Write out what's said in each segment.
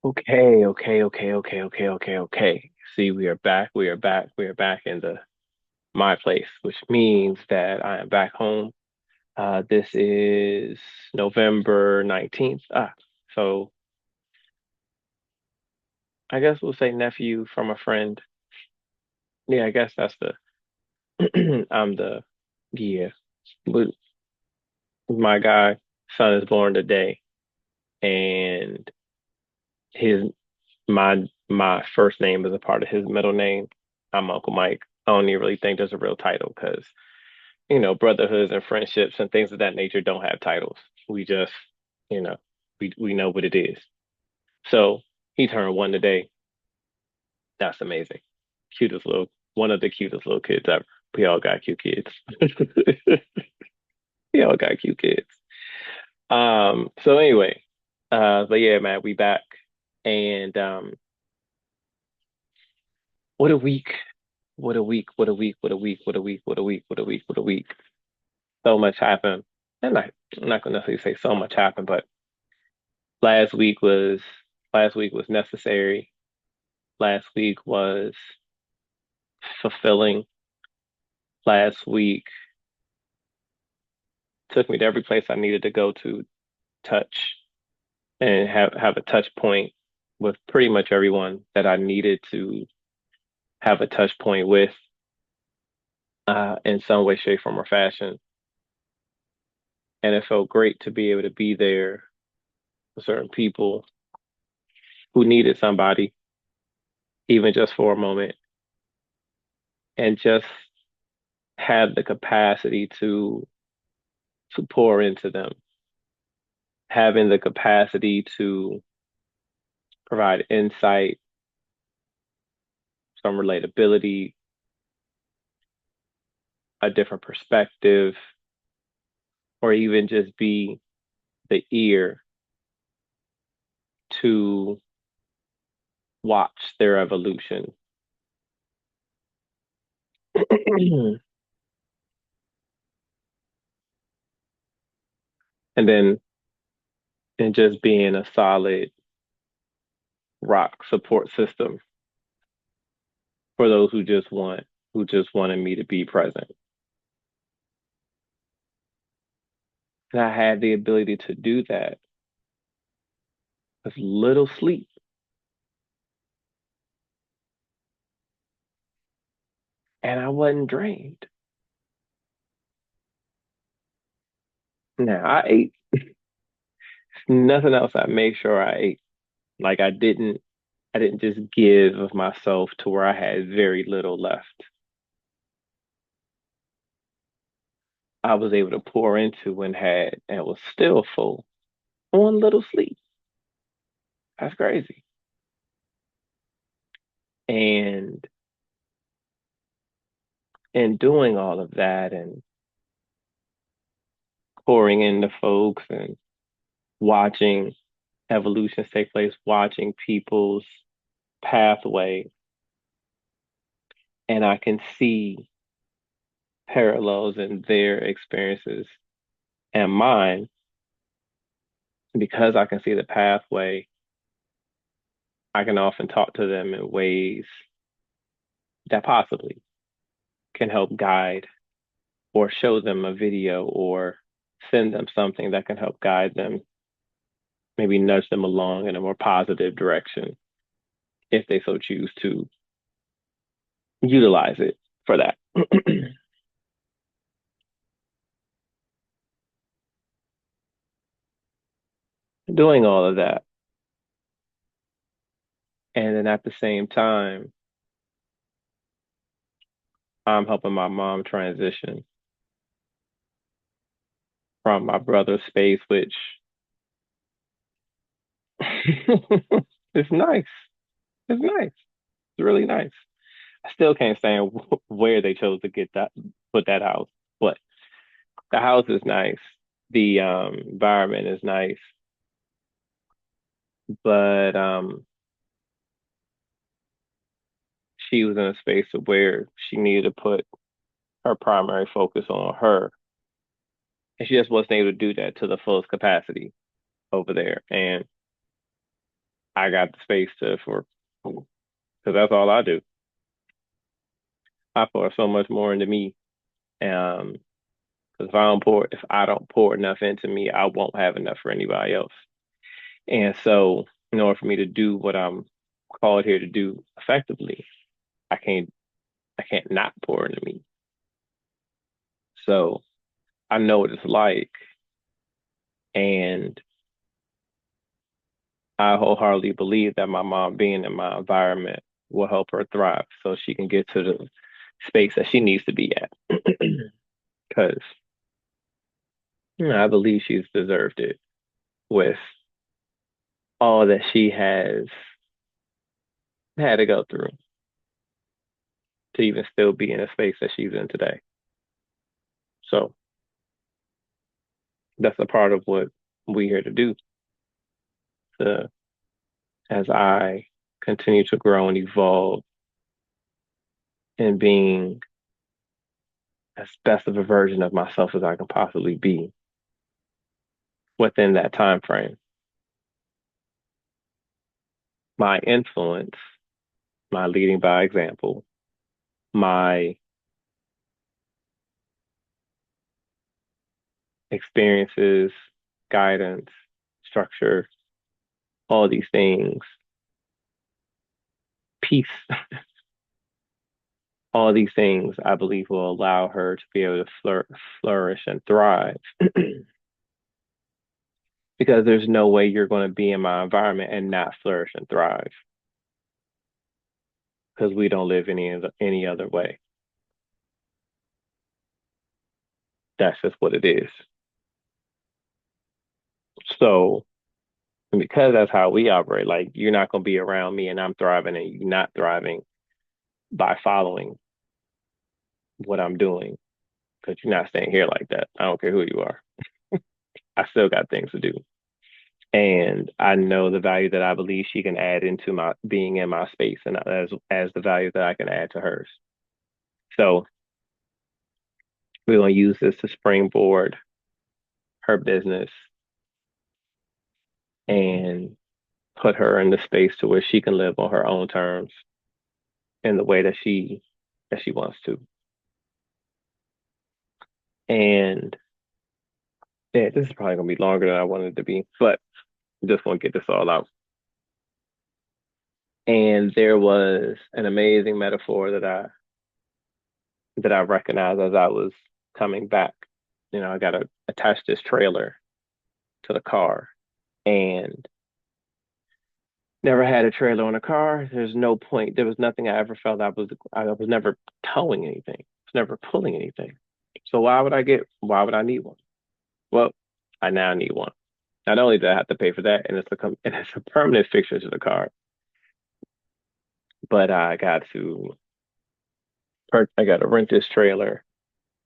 Okay. See, we are back. We are back. We are back in my place, which means that I am back home. This is November 19th. So I guess we'll say nephew from a friend. Yeah, I guess that's I'm yeah. But my guy son is born today, and his my first name is a part of his middle name. I'm Uncle Mike. I don't even really think there's a real title because brotherhoods and friendships and things of that nature don't have titles. We just, you know, we know what it is. So he turned one today. That's amazing. One of the cutest little kids ever. We all got cute kids. We all got cute kids. So anyway, but yeah, man, we back. And what a week. What a week. What a week. What a week. What a week. What a week. What a week. What a week. So much happened. And I'm not gonna necessarily say so much happened, but last week was last week was necessary. Last week was fulfilling. Last week took me to every place I needed to go to touch and have a touch point with pretty much everyone that I needed to have a touch point with in some way, shape, form, or fashion. And it felt great to be able to be there for certain people who needed somebody, even just for a moment, and just have the capacity to pour into them, having the capacity to provide insight, some relatability, a different perspective, or even just be the ear to watch their evolution. And then and just being a solid rock support system for those who just wanted me to be present. And I had the ability to do that with little sleep, and I wasn't drained. Now I ate nothing else. I made sure I ate. Like I didn't just give of myself to where I had very little left. I was able to pour into and was still full on little sleep. That's crazy. And in doing all of that and pouring into folks and watching evolutions take place, watching people's pathway, and I can see parallels in their experiences and mine because I can see the pathway. I can often talk to them in ways that possibly can help guide or show them a video or send them something that can help guide them, maybe nudge them along in a more positive direction if they so choose to utilize it for that. Doing all of that. And then at the same time, I'm helping my mom transition from my brother's space, which is nice. It's nice. It's really nice. I still can't stand where they chose to put that house, but the house is nice. The environment is nice, but she was in a space of where she needed to put her primary focus on her, and she just wasn't able to do that to the fullest capacity over there. And I got the space to for because that's all I do. I pour so much more into me. Um, because if I don't pour enough into me, I won't have enough for anybody else. And so, in order for me to do what I'm called here to do effectively, I can't I can't not pour into me. So I know what it's like, and I wholeheartedly believe that my mom being in my environment will help her thrive so she can get to the space that she needs to be at. Because I believe she's deserved it with all that she has had to go through to even still be in a space that she's in today. So that's a part of what we're here to do to, as I continue to grow and evolve in being as best of a version of myself as I can possibly be within that time frame. My influence, my leading by example, my experiences, guidance, structure, all these things, peace, all these things I believe will allow her to be able to flourish and thrive. Because there's no way you're going to be in my environment and not flourish and thrive because we don't live any other way. That's just what it is. So because that's how we operate, like you're not going to be around me and I'm thriving and you're not thriving by following what I'm doing because you're not staying here like that. I don't care who you are. I still got things to do. And I know the value that I believe she can add into my being in my space and as the value that I can add to hers. So we're going to use this to springboard her business and put her in the space to where she can live on her own terms in the way that she wants to. And yeah, this is probably gonna be longer than I wanted it to be, but just want to get this all out. And there was an amazing metaphor that I recognized as I was coming back. I got to attach this trailer to the car and never had a trailer on a car. There's no point. There was nothing I ever felt I was never towing anything. I was never pulling anything. So why would I need one? Well, I now need one. Not only do I have to pay for that, and it's a permanent fixture to the car, but I got to rent this trailer,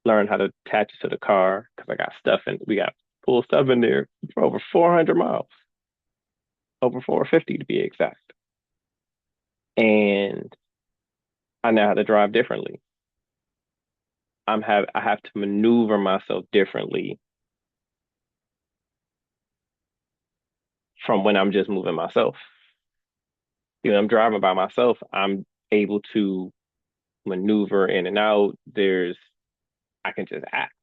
learn how to attach it to the car because I got stuff and we got full stuff in there for over 400 miles, over 450 to be exact. And I now have to drive differently. I have to maneuver myself differently from when I'm just moving myself. I'm driving by myself. I'm able to maneuver in and out. I can just act.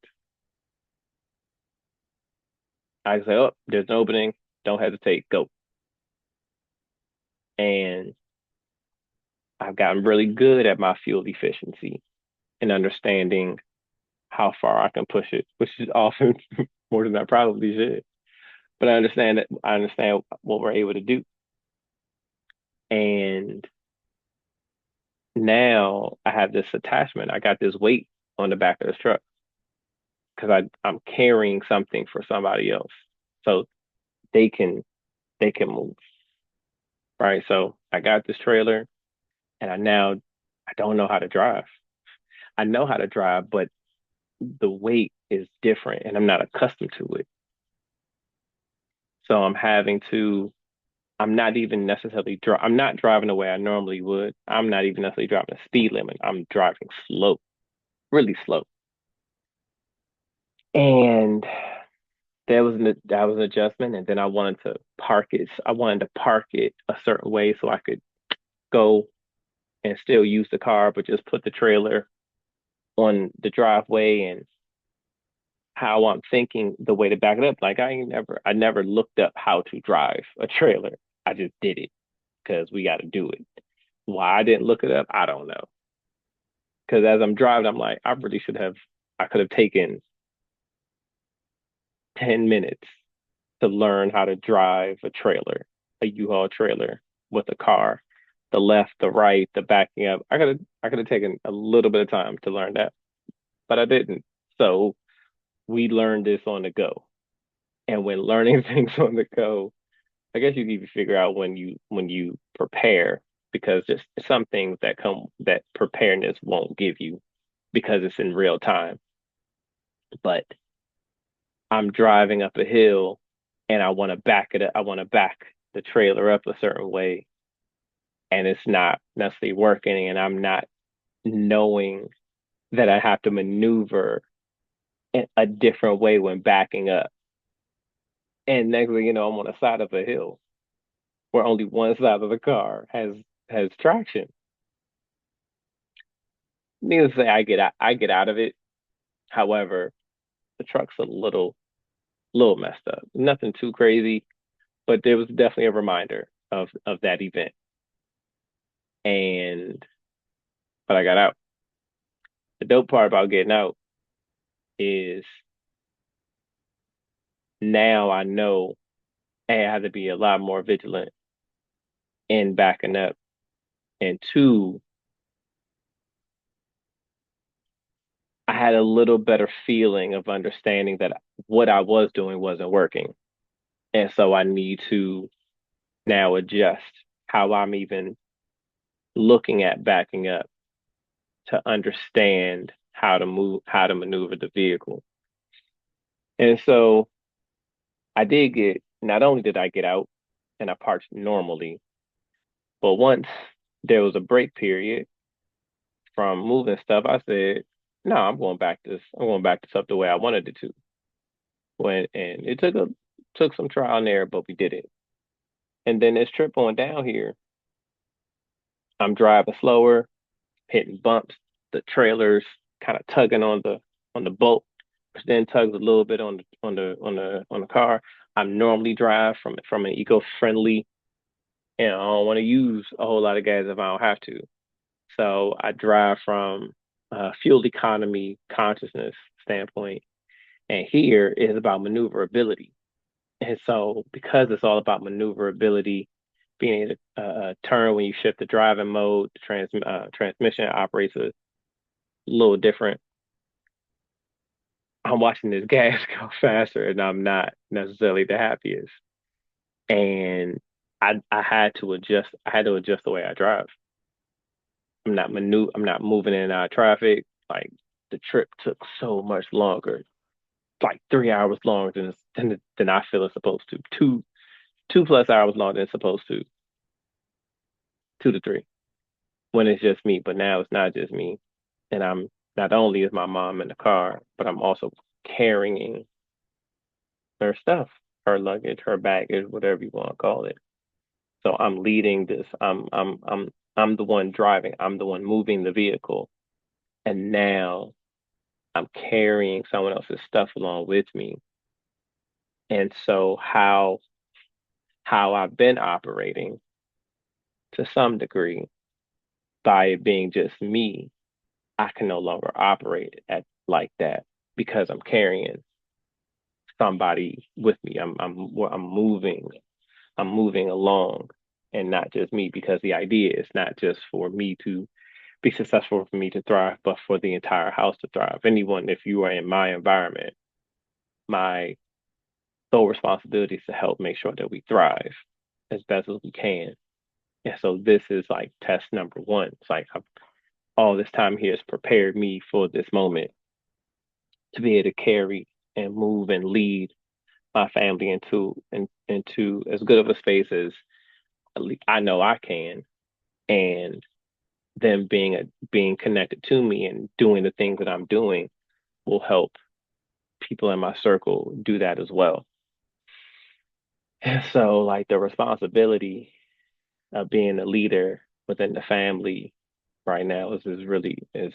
I say, oh, there's an opening. Don't hesitate. Go. And I've gotten really good at my fuel efficiency and understanding how far I can push it, which is often more than I probably should. But I understand what we're able to do. And now I have this attachment. I got this weight on the back of the truck because I'm carrying something for somebody else. So they can they can move. Right. So I got this trailer and I don't know how to drive. I know how to drive, but the weight is different and I'm not accustomed to it. So I'm not even necessarily I'm not driving the way I normally would. I'm not even necessarily driving the speed limit. I'm driving slow, really slow. And that was an adjustment, and then I wanted to park it. I wanted to park it a certain way so I could go and still use the car, but just put the trailer on the driveway and how I'm thinking the way to back it up. Like I never looked up how to drive a trailer. I just did it because we got to do it. Why I didn't look it up, I don't know. Because as I'm driving, I'm like, I really should have. I could have taken 10 minutes to learn how to drive a trailer, a U-Haul trailer with a car, the left, the right, the backing up. I could have taken a little bit of time to learn that, but I didn't. So we learned this on the go. And when learning things on the go, I guess you need to figure out when you prepare because there's some things that come that preparedness won't give you because it's in real time. But I'm driving up a hill and I want to back it up. I want to back the trailer up a certain way and it's not necessarily working and I'm not knowing that I have to maneuver in a different way when backing up. And next thing you know, I'm on the side of a hill where only one side of the car has traction. Needless to say, I get out of it. However, the truck's a little messed up. Nothing too crazy, but there was definitely a reminder of that event. And but I got out. The dope part about getting out is now I know A, I have to be a lot more vigilant in backing up. And two, I had a little better feeling of understanding that what I was doing wasn't working. And so I need to now adjust how I'm even looking at backing up to understand how to maneuver the vehicle. And so not only did I get out and I parked normally, but once there was a break period from moving stuff, I said, no, I'm going back this up the way I wanted it to. And it took some trial and error, but we did it. And then this trip on down here, I'm driving slower, hitting bumps, the trailers kind of tugging on the bolt, which then tugs a little bit on the car. I'm normally drive from an eco-friendly, and I don't want to use a whole lot of gas if I don't have to. So I drive from a fuel economy consciousness standpoint, and here is about maneuverability. And so because it's all about maneuverability, being able to turn when you shift the driving mode, the transmission operates a little different. I'm watching this gas go faster and I'm not necessarily the happiest. And I had to adjust the way I drive. I'm not moving in and out of traffic. Like the trip took so much longer. Like 3 hours longer than I feel it's supposed to. Two plus hours longer than it's supposed to. 2 to 3. When it's just me. But now it's not just me. And I'm not only is my mom in the car, but I'm also carrying her stuff, her luggage, her baggage, whatever you want to call it. So I'm leading this. I'm the one driving. I'm the one moving the vehicle. And now I'm carrying someone else's stuff along with me. And so how I've been operating to some degree by it being just me, I can no longer operate at like that because I'm carrying somebody with me. I'm moving along and not just me because the idea is not just for me to be successful, for me to thrive, but for the entire house to thrive. Anyone, if you are in my environment, my sole responsibility is to help make sure that we thrive as best as we can. And so this is like test number one. It's like all this time here has prepared me for this moment to be able to carry and move and lead my family into as good of a space as I know I can, and them being connected to me and doing the things that I'm doing will help people in my circle do that as well. And so like the responsibility of being a leader within the family right now is really is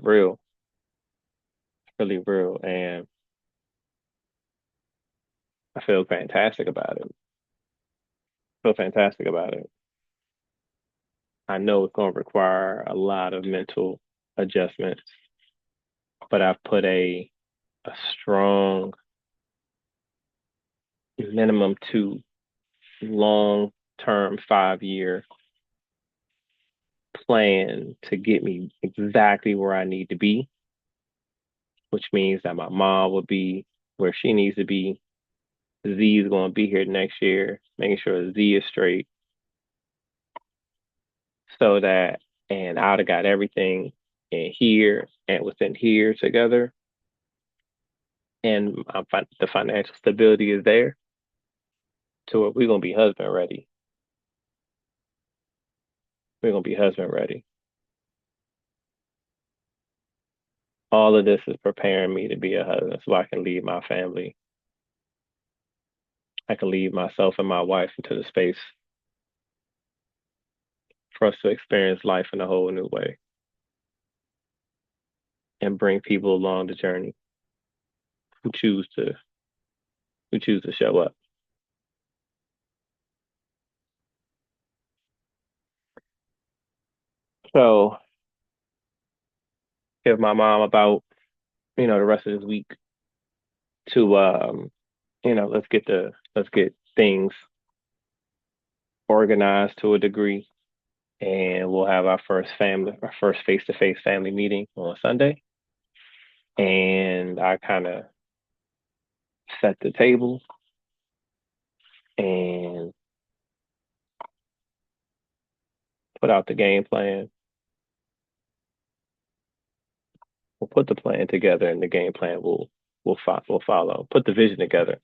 real, really real. And I feel fantastic about it. Feel fantastic about it. I know it's going to require a lot of mental adjustments, but I've put a strong minimum to long term 5 year plan to get me exactly where I need to be, which means that my mom will be where she needs to be. Z is going to be here next year, making sure Z is straight so that, and I'd have got everything in here and within here together, and the financial stability is there to where we're going to be husband ready. We're going to be husband ready. All of this is preparing me to be a husband so I can lead my family. I can lead myself and my wife into the space for us to experience life in a whole new way and bring people along the journey who choose to who choose to show up. So give my mom about, the rest of this week to let's get things organized to a degree, and we'll have our first face-to-face family meeting on Sunday. And I kind of set the table and put out the game plan. We'll put the plan together, and the game plan will follow. Put the vision together,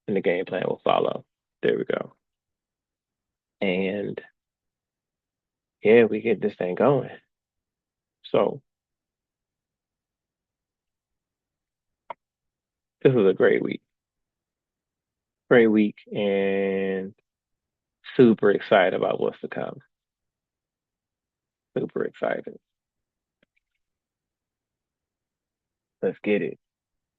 and the game plan will follow. There we go. And yeah, we get this thing going. So this was a great week, and super excited about what's to come. Super excited. Let's get it.